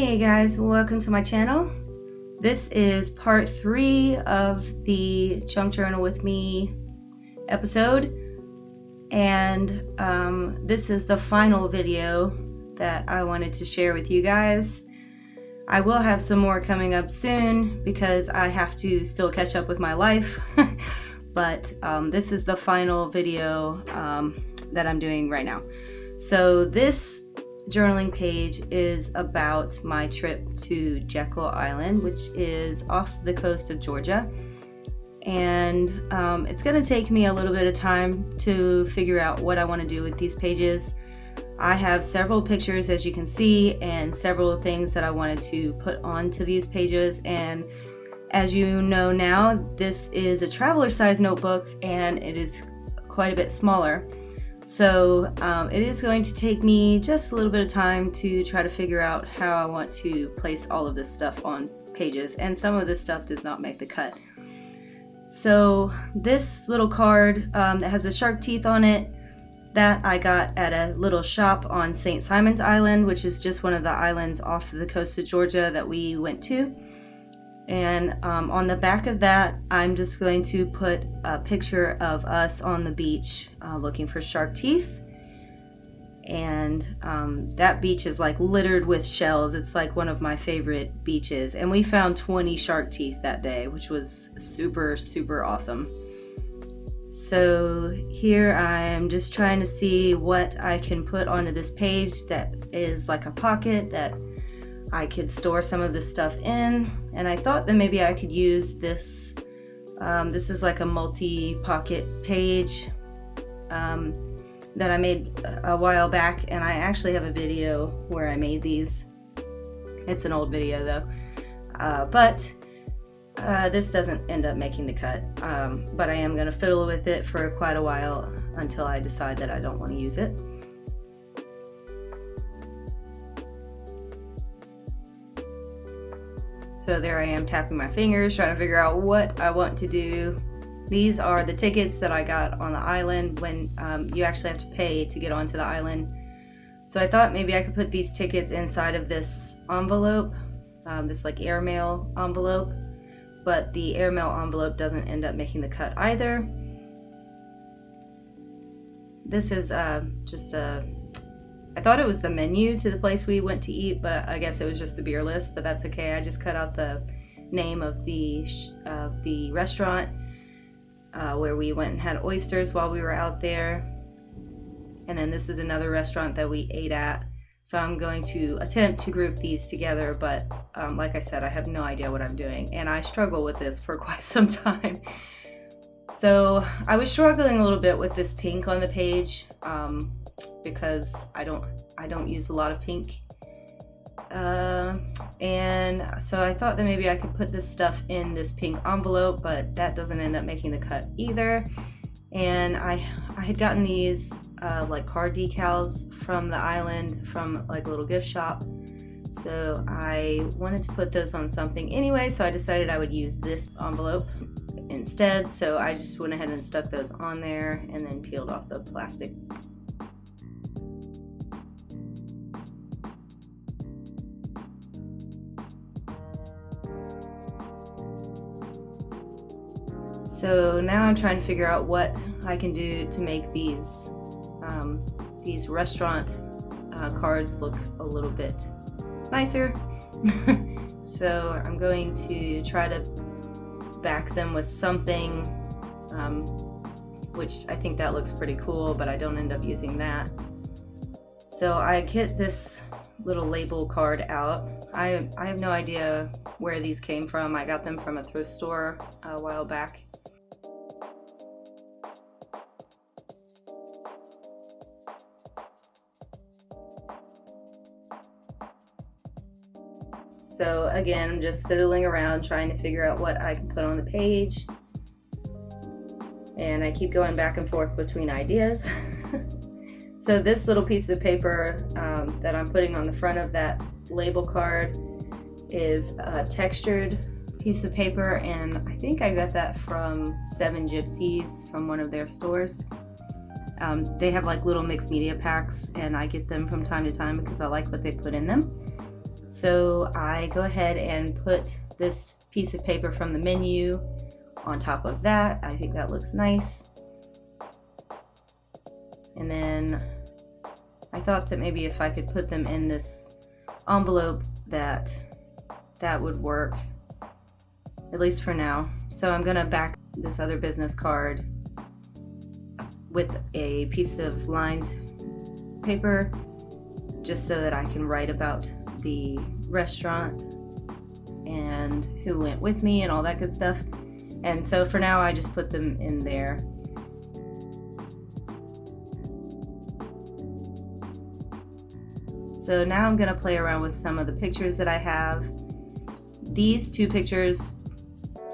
Hey guys, welcome to my channel. This is part 3 of the Junk Journal with Me episode, and this is the final video that I wanted to share with you guys. I will have some more coming up soon because I have to still catch up with my life, but this is the final video that I'm doing right now. So this journaling page is about my trip to Jekyll Island, which is off the coast of Georgia, and it's going to take me a little bit of time to figure out what I want to do with these pages. I have several pictures, as you can see, and several things that I wanted to put onto these pages, and as you know now, this is a traveler size notebook and it is quite a bit smaller. So it is going to take me just a little bit of time to try to figure out how I want to place all of this stuff on pages, and some of this stuff does not make the cut. So this little card that has the shark teeth on it, that I got at a little shop on St. Simon's Island, which is just one of the islands off the coast of Georgia that we went to. And on the back of that, I'm just going to put a picture of us on the beach looking for shark teeth. And that beach is like littered with shells. It's like one of my favorite beaches. And we found 20 shark teeth that day, which was super, super awesome. So here I am just trying to see what I can put onto this page that is like a pocket that I could store some of this stuff in, and I thought that maybe I could use this. This is like a multi-pocket page that I made a while back, and I actually have a video where I made these. It's an old video though, but this doesn't end up making the cut, but I am going to fiddle with it for quite a while until I decide that I don't want to use it. So there I am tapping my fingers, trying to figure out what I want to do. These are the tickets that I got on the island when you actually have to pay to get onto the island. So I thought maybe I could put these tickets inside of this envelope, this like airmail envelope, but the airmail envelope doesn't end up making the cut either. This is just a... I thought it was the menu to the place we went to eat, but I guess it was just the beer list, but that's okay. I just cut out the name of the restaurant where we went and had oysters while we were out there. And then this is another restaurant that we ate at. So I'm going to attempt to group these together, but like I said, I have no idea what I'm doing, and I struggle with this for quite some time. So I was struggling a little bit with this pink on the page, because I don't use a lot of pink, and so I thought that maybe I could put this stuff in this pink envelope, but that doesn't end up making the cut either. And I had gotten these like card decals from the island, from like a little gift shop, so I wanted to put those on something anyway, so I decided I would use this envelope instead. So I just went ahead and stuck those on there and then peeled off the plastic. So now I'm trying to figure out what I can do to make these restaurant cards look a little bit nicer. So I'm going to try to back them with something, which I think that looks pretty cool, but I don't end up using that. So I get this little label card out. I have no idea where these came from. I got them from a thrift store a while back. So again, I'm just fiddling around trying to figure out what I can put on the page, and I keep going back and forth between ideas. So this little piece of paper that I'm putting on the front of that label card is a textured piece of paper, and I think I got that from Seven Gypsies, from one of their stores. They have like little mixed media packs, and I get them from time to time because I like what they put in them. So I go ahead and put this piece of paper from the menu on top of that. I think that looks nice. And then I thought that maybe if I could put them in this envelope that would work, at least for now. So I'm gonna back this other business card with a piece of lined paper just so that I can write about the restaurant and who went with me and all that good stuff. And so for now I just put them in there. So now I'm gonna play around with some of the pictures that I have. These two pictures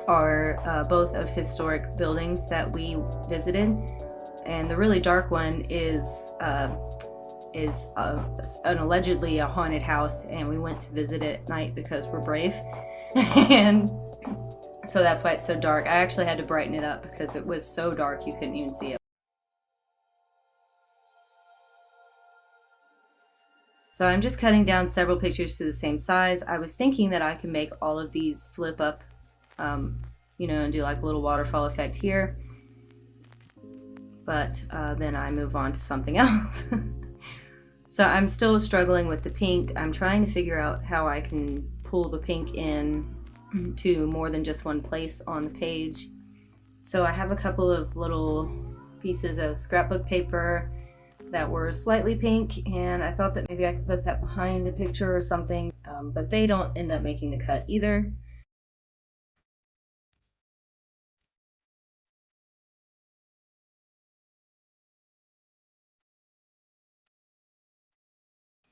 are both of historic buildings that we visited, and the really dark one is an allegedly a haunted house, and we went to visit it at night because we're brave. And so that's why it's so dark. I actually had to brighten it up because it was so dark you couldn't even see it. So I'm just cutting down several pictures to the same size. I was thinking that I could make all of these flip up, you know, and do like a little waterfall effect here. But then I move on to something else. So I'm still struggling with the pink. I'm trying to figure out how I can pull the pink in to more than just one place on the page. So I have a couple of little pieces of scrapbook paper that were slightly pink, and I thought that maybe I could put that behind a picture or something, but they don't end up making the cut either.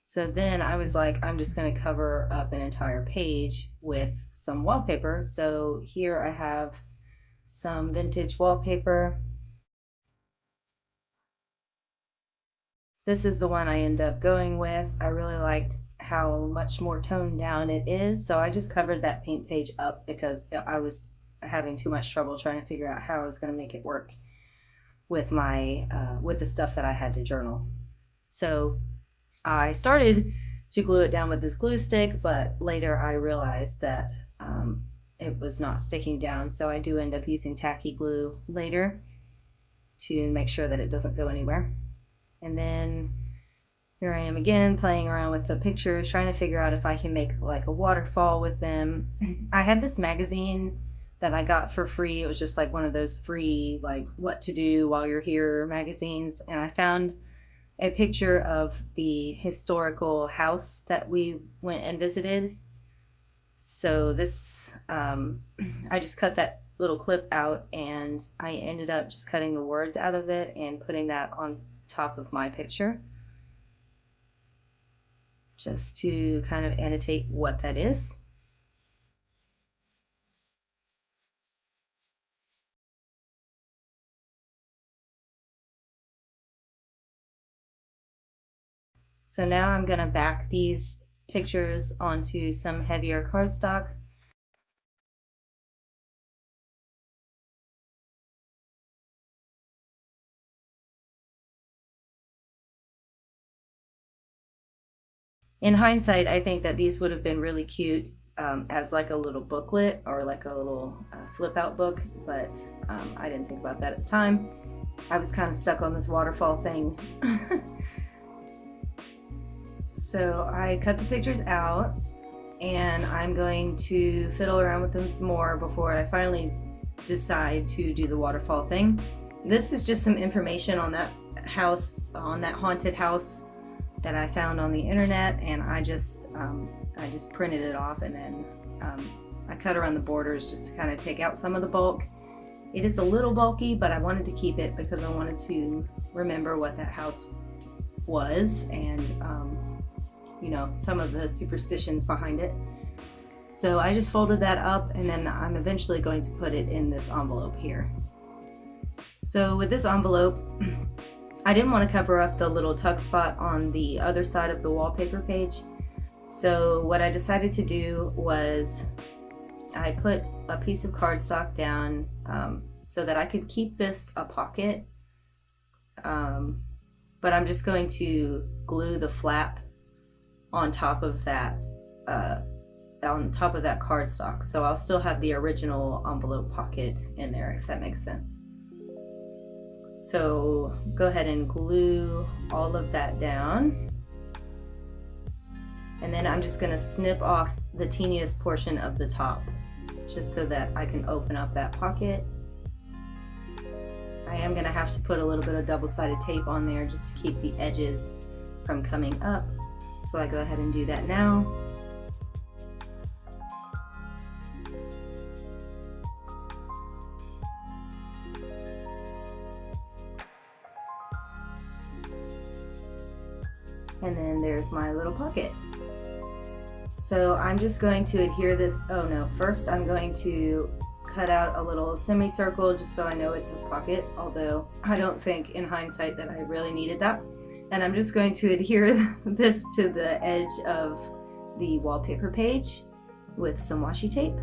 So then I was like, I'm just going to cover up an entire page with some wallpaper. So here I have some vintage wallpaper. This is the one I end up going with. I really liked how much more toned down it is, so I just covered that pink page up because I was having too much trouble trying to figure out how I was going to make it work with my with the stuff that I had to journal. So I started to glue it down with this glue stick, but later I realized that it was not sticking down, so I do end up using tacky glue later to make sure that it doesn't go anywhere. And then here I am again playing around with the pictures, trying to figure out if I can make like a waterfall with them. I had this magazine that I got for free. It was just like one of those free like what to do while you're here magazines, and I found a picture of the historical house that we went and visited. So this I just cut that little clip out, and I ended up just cutting the words out of it and putting that on top of my picture just to kind of annotate what that is. So now I'm going to back these pictures onto some heavier cardstock. In hindsight, I think that these would have been really cute as like a little booklet or like a little flip out book, but I didn't think about that at the time. I was kind of stuck on this waterfall thing. So I cut the pictures out, and I'm going to fiddle around with them some more before I finally decide to do the waterfall thing. This is just some information on that house, on that haunted house that I found on the internet, and I just printed it off, and then I cut around the borders just to kind of take out some of the bulk. It is a little bulky, but I wanted to keep it because I wanted to remember what that house was and you know, some of the superstitions behind it. So I just folded that up, and then I'm eventually going to put it in this envelope here. So with this envelope, I didn't want to cover up the little tuck spot on the other side of the wallpaper page. So what I decided to do was I put a piece of cardstock down so that I could keep this a pocket. But I'm just going to glue the flap on top of that on top of that cardstock. So I'll still have the original envelope pocket in there, if that makes sense. So go ahead and glue all of that down. And then I'm just gonna snip off the teeniest portion of the top, just so that I can open up that pocket. I am gonna have to put a little bit of double-sided tape on there just to keep the edges from coming up. So I go ahead and do that now. And then there's my little pocket. So I'm just going to adhere this, oh no, first I'm going to cut out a little semicircle just so I know it's a pocket, although I don't think in hindsight that I really needed that. And I'm just going to adhere this to the edge of the wallpaper page with some washi tape.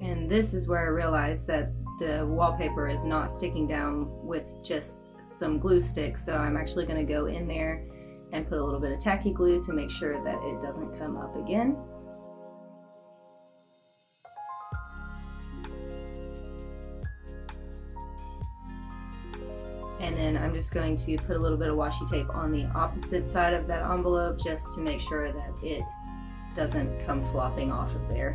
And this is where I realized that the wallpaper is not sticking down with just some glue sticks, so I'm actually going to go in there and put a little bit of tacky glue to make sure that it doesn't come up again. And then I'm just going to put a little bit of washi tape on the opposite side of that envelope just to make sure that it doesn't come flopping off of there.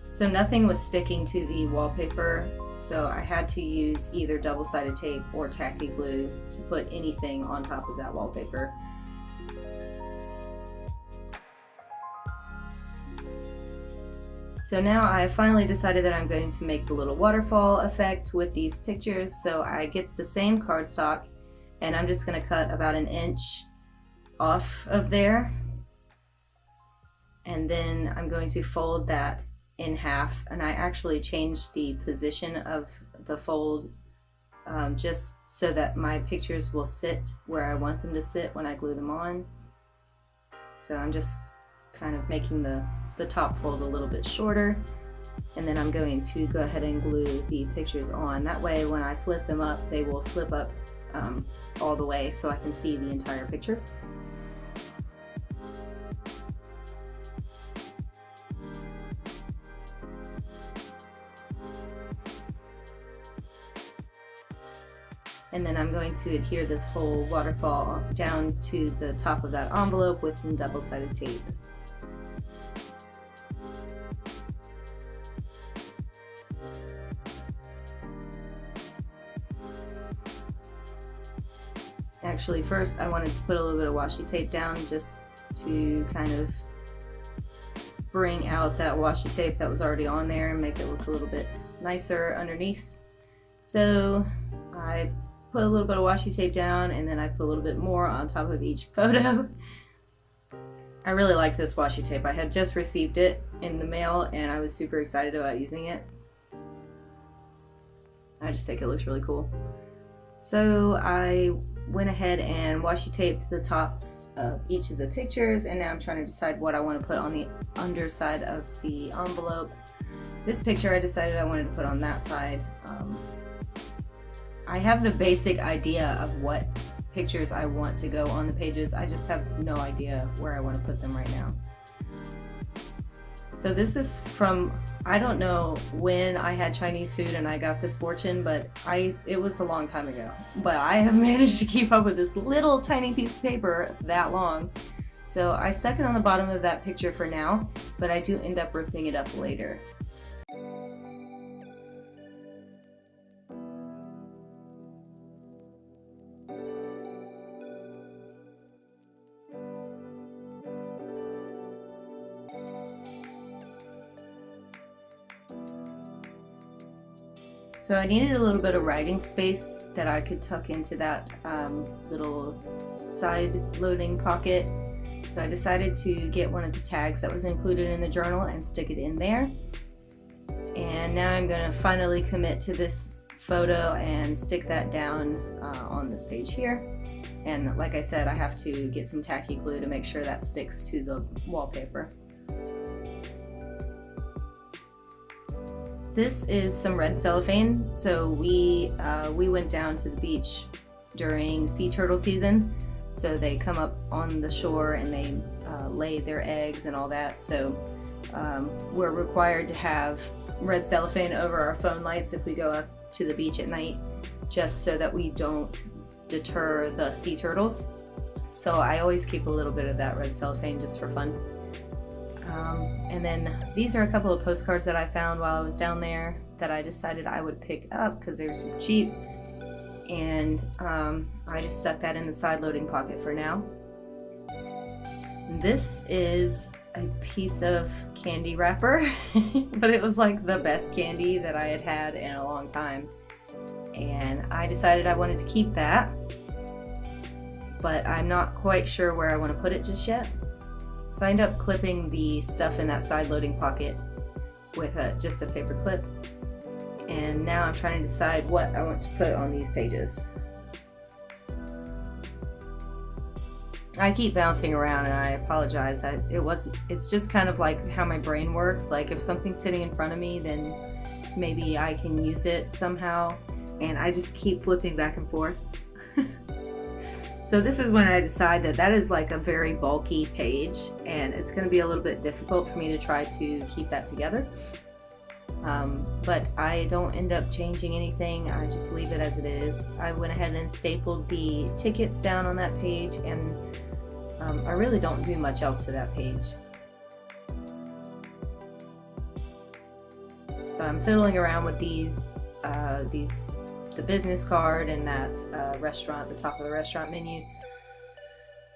So nothing was sticking to the wallpaper, so I had to use either double-sided tape or tacky glue to put anything on top of that wallpaper. So now I finally decided that I'm going to make the little waterfall effect with these pictures. So I get the same cardstock and I'm just going to cut about 1 inch off of there. And then I'm going to fold that in half, and I actually changed the position of the fold just so that my pictures will sit where I want them to sit when I glue them on. So I'm just kind of making the top fold a little bit shorter, and then I'm going to go ahead and glue the pictures on. That way when I flip them up, they will flip up all the way so I can see the entire picture. And then I'm going to adhere this whole waterfall down to the top of that envelope with some double-sided tape. Actually, first I wanted to put a little bit of washi tape down just to kind of bring out that washi tape that was already on there and make it look a little bit nicer underneath. So I put a little bit of washi tape down, and then I put a little bit more on top of each photo. I really like this washi tape. I had just received it in the mail and I was super excited about using it. I just think it looks really cool. So I went ahead and washi taped the tops of each of the pictures, and now I'm trying to decide what I want to put on the underside of the envelope. This picture I decided I wanted to put on that side. I have the basic idea of what pictures I want to go on the pages. I just have no idea where I want to put them right now. So this is from, I don't know when I had Chinese food and I got this fortune, but it was a long time ago. But I have managed to keep up with this little tiny piece of paper that long. So I stuck it on the bottom of that picture for now, but I do end up ripping it up later. So I needed a little bit of writing space that I could tuck into that little side loading pocket. So I decided to get one of the tags that was included in the journal and stick it in there. And now I'm going to finally commit to this photo and stick that down on this page here. And like I said, I have to get some tacky glue to make sure that sticks to the wallpaper. This is some red cellophane. So we went down to the beach during sea turtle season. So they come up on the shore and they lay their eggs and all that. So we're required to have red cellophane over our phone lights if we go up to the beach at night, just so that we don't deter the sea turtles. So I always keep a little bit of that red cellophane just for fun. And then these are a couple of postcards that I found while I was down there that I decided I would pick up because they were super cheap. And I just stuck that in the side loading pocket for now. This is a piece of candy wrapper, but it was like the best candy that I had had in a long time. And I decided I wanted to keep that, but I'm not quite sure where I want to put it just yet. So I end up clipping the stuff in that side loading pocket with just a paper clip. And now I'm trying to decide what I want to put on these pages. I keep bouncing around and I apologize. It's just kind of like how my brain works. Like if something's sitting in front of me, then maybe I can use it somehow. And I just keep flipping back and forth. So this is when I decide that that is like a very bulky page and it's going to be a little bit difficult for me to try to keep that together. But I don't end up changing anything. I just leave it as it is. I went ahead and stapled the tickets down on that page, and I really don't do much else to that page. So I'm fiddling around with the business card and that restaurant, the top of the restaurant menu.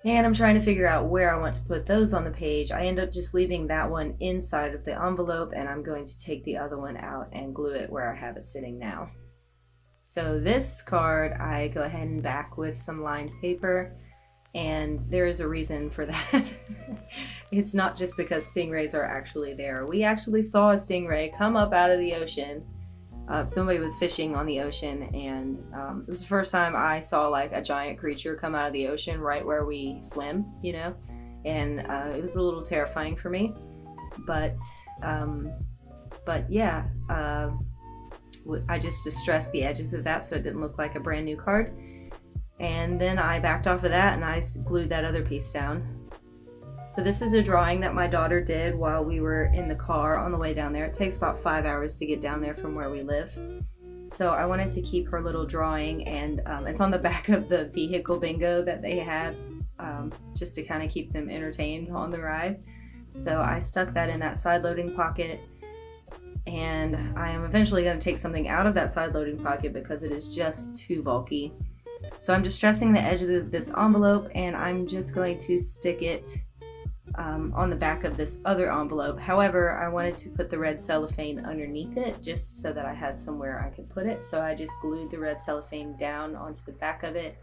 And I'm trying to figure out where I want to put those on the page. I end up just leaving that one inside of the envelope, and I'm going to take the other one out and glue it where I have it sitting now. So this card, I go ahead and back with some lined paper, and there is a reason for that. It's not just because stingrays are actually there. We actually saw a stingray come up out of the ocean. Somebody was fishing on the ocean, and this was the first time I saw like a giant creature come out of the ocean right where we swim, you know, and it was a little terrifying for me, but yeah, I just distressed the edges of that so it didn't look like a brand new card, and then I backed off of that and I glued that other piece down. So this is a drawing that my daughter did while we were in the car on the way down there. It takes about 5 hours to get down there from where we live. So I wanted to keep her little drawing, and it's on the back of the vehicle bingo that they had, just to kind of keep them entertained on the ride. So I stuck that in that side loading pocket, and I am eventually going to take something out of that side loading pocket because it is just too bulky. So I'm distressing the edges of this envelope, and I'm just going to stick it on the back of this other envelope. However, I wanted to put the red cellophane underneath it just so that I had somewhere I could put it. So I just glued the red cellophane down onto the back of it,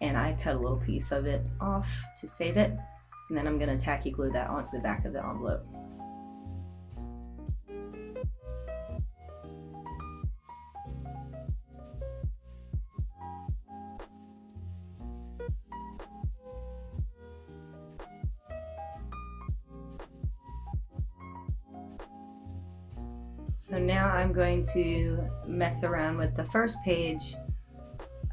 and I cut a little piece of it off to save it. And then I'm going to tacky glue that onto the back of the envelope. So now I'm going to mess around with the first page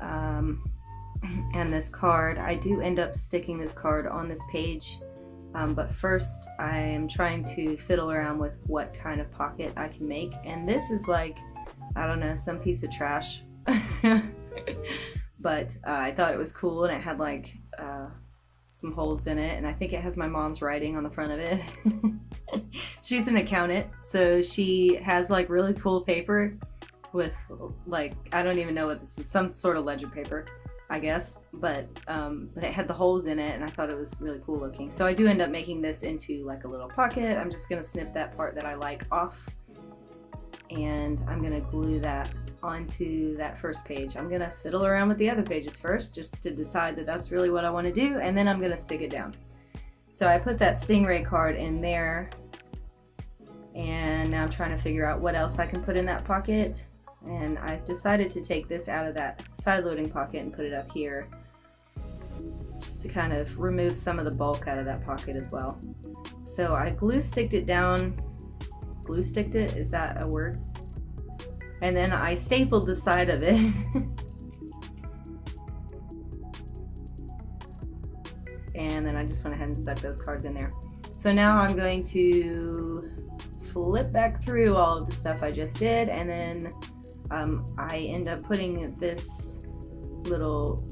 and this card. I do end up sticking this card on this page, but first I am trying to fiddle around with what kind of pocket I can make. And this is like, I don't know, some piece of trash. But I thought it was cool, and it had like some holes in it, and I think it has my mom's writing on the front of it. She's an accountant, so she has like really cool paper with like, I don't even know what this is, some sort of ledger paper, I guess, but it had the holes in it, and I thought it was really cool looking. So I do end up making this into like a little pocket. I'm just gonna snip that part that I like off, and I'm gonna glue that onto that first page. I'm gonna fiddle around with the other pages first just to decide that that's really what I want to do, and then I'm gonna stick it down. So I put that stingray card in there, and now I'm trying to figure out what else I can put in that pocket, and I decided to take this out of that side loading pocket and put it up here just to kind of remove some of the bulk out of that pocket as well. So I glue sticked it down. Glue sticked it? Is that a word? And then I stapled the side of it. And then I just went ahead and stuck those cards in there. So now I'm going to flip back through all of the stuff I just did, and then I end up putting this little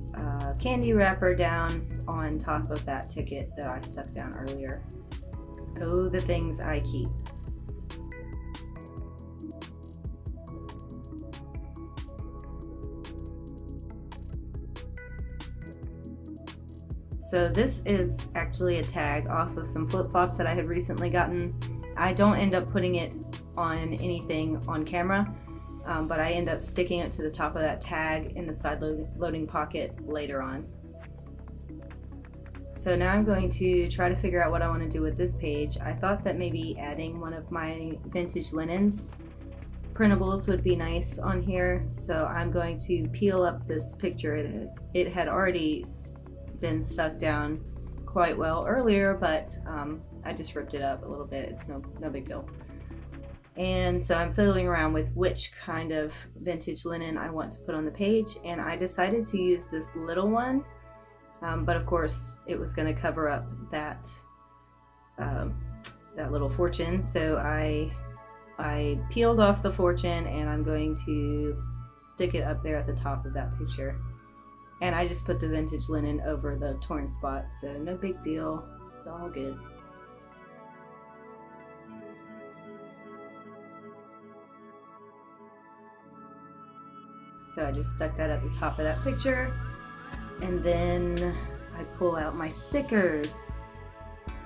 candy wrapper down on top of that ticket that I stuck down earlier. Oh, the things I keep. So this is actually a tag off of some flip-flops that I had recently gotten. I don't end up putting it on anything on camera, but I end up sticking it to the top of that tag in the side loading pocket later on. So now I'm going to try to figure out what I want to do with this page. I thought that maybe adding one of my vintage linens printables would be nice on here. So I'm going to peel up this picture. It had already been stuck down quite well earlier, but I just ripped it up a little bit. It's no big deal. And so I'm fiddling around with which kind of vintage linen I want to put on the page, and I decided to use this little one, but of course it was going to cover up that little fortune. So I peeled off the fortune, and I'm going to stick it up there at the top of that picture. And I just put the vintage linen over the torn spot, so no big deal. It's all good. So I just stuck that at the top of that picture, and then I pull out my stickers.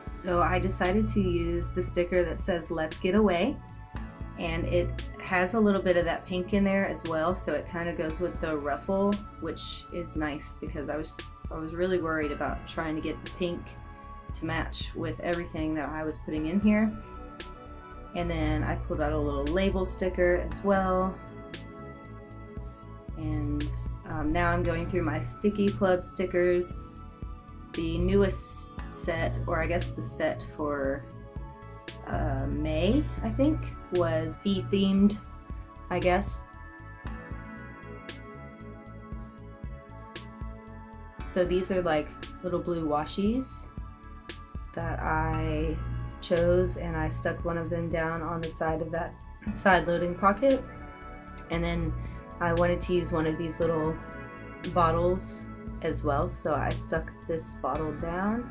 So I decided to use the sticker that says "Let's Get Away," and it has a little bit of that pink in there as well, so it kind of goes with the ruffle, which is nice because I was really worried about trying to get the pink to match with everything that I was putting in here. And then I pulled out a little label sticker as well. And now I'm going through my Sticky Club stickers. The newest set, or I guess the set for May, I think, was sea themed, I guess. So these are like little blue washies that I chose, and I stuck one of them down on the side of that side loading pocket. And then I wanted to use one of these little bottles as well, so I stuck this bottle down.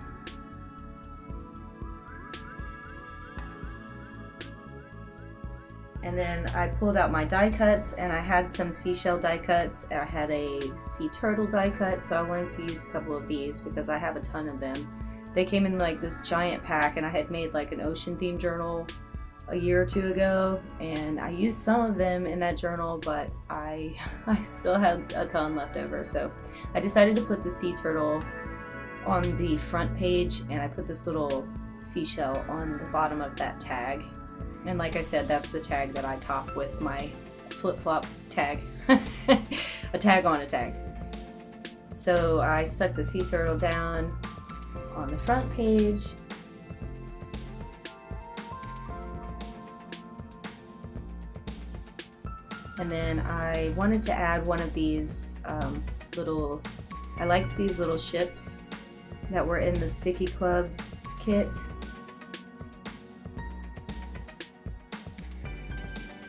And then I pulled out my die cuts, and I had some seashell die cuts. I had a sea turtle die cut, so I wanted to use a couple of these because I have a ton of them. They came in like this giant pack, and I had made like an ocean themed journal a year or two ago, and I used some of them in that journal, but I still had a ton left over. So I decided to put the sea turtle on the front page, and I put this little seashell on the bottom of that tag. And like I said, that's the tag that I top with my flip-flop tag. A tag on a tag. So I stuck the sea turtle down on the front page. And then I wanted to add one of these I liked these little ships that were in the Sticky Club kit.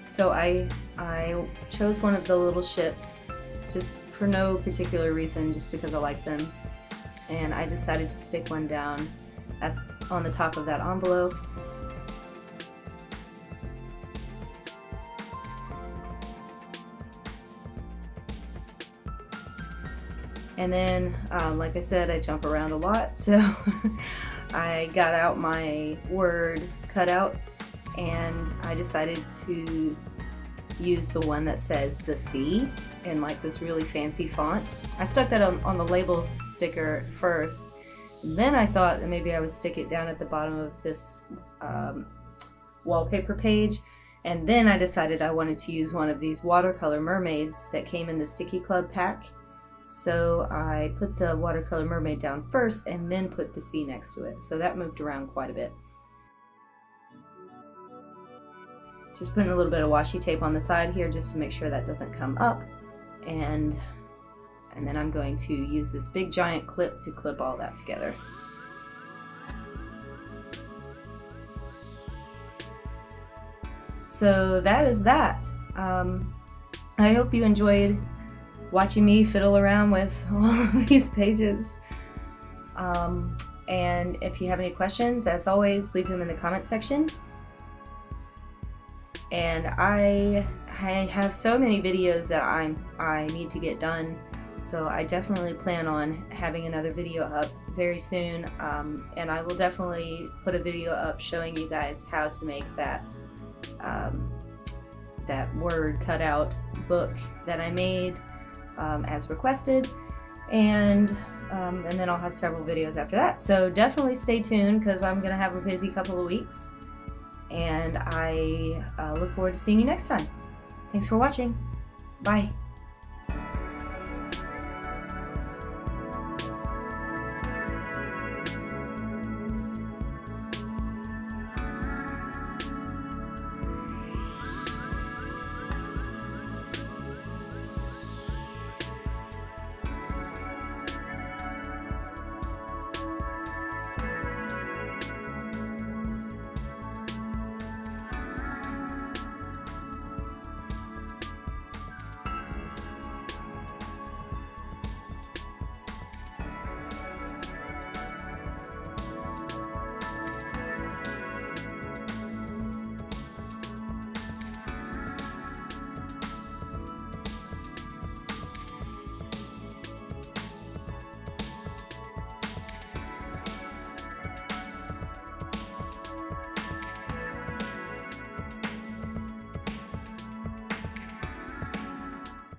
So I chose one of the little ships just for no particular reason, just because I like them. And I decided to stick one down on the top of that envelope. And then, like I said, I jump around a lot, so I got out my word cutouts, and I decided to use the one that says "the sea" in like this really fancy font. I stuck that on the label sticker first, and then I thought that maybe I would stick it down at the bottom of this wallpaper page, and then I decided I wanted to use one of these watercolor mermaids that came in the Sticky Club pack. So I put the watercolor mermaid down first and then put the sea next to it. So that moved around quite a bit. Just putting a little bit of washi tape on the side here just to make sure that doesn't come up. And then I'm going to use this big giant clip to clip all that together. So that is that. I hope you enjoyed watching me fiddle around with all of these pages. And if you have any questions, as always, leave them in the comment section. And I have so many videos that I need to get done, so I definitely plan on having another video up very soon. And I will definitely put a video up showing you guys how to make that that word cutout book that I made as requested, and then I'll have several videos after that. So definitely stay tuned, because I'm gonna have a busy couple of weeks, and I look forward to seeing you next time. Thanks for watching. Bye.